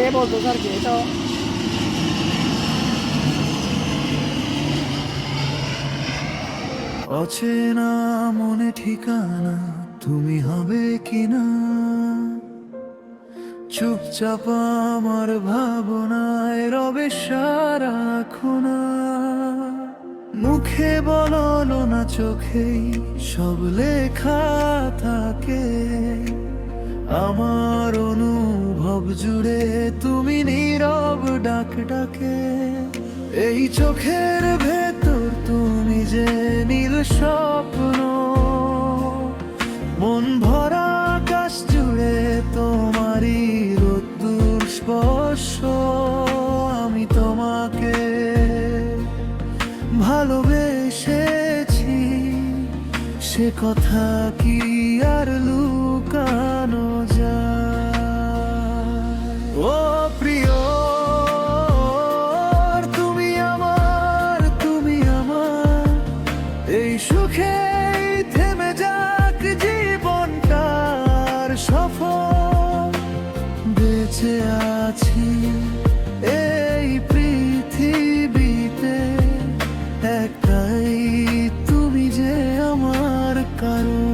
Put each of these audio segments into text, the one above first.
এ বলতো আর কি এটা। অচেনা মনে ঠিকানা তুমি হবে কিনা, চুপচাপ আমার ভাবনায় রবে সারাক্ষণা। মুখে বলো না চোখেই সব লেখা থাকে, আমার অনুভব জুড়ে তুমি নীরব ডাক ডাকে। এই চোখের ভেতর তুমি যে নীল স্বপ্ন, মন ভরা আকাশ জুড়ে তোমারই রোদ্দুর স্পর্শ। আমি তোমাকে ভালোবেসেছি, সে কথা কি আর লুকানো যায়? ও প্রিয়, তুমি আমার এই সুখে থেমে যাক জীবনটার সফর। বেঁচে আছি এই পৃথিবীতে একটাই, তুমি যে আমার কারণ।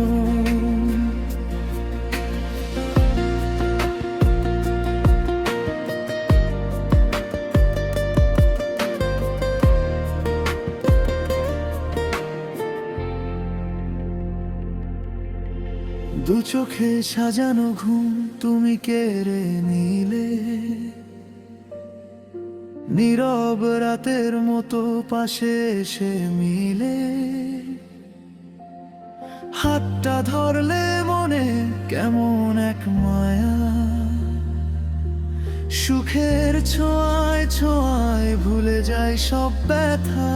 দু চোখে সাজানো ঘুম তুমি কেড়ে নিলে, নীরব রাতের মতো পাশে এসে মিলে। হাতটা ধরলে মনে কেমন এক মায়া, সুখের ছোঁয়ায় ছোঁয়ায় ভুলে যায় সব ব্যথা।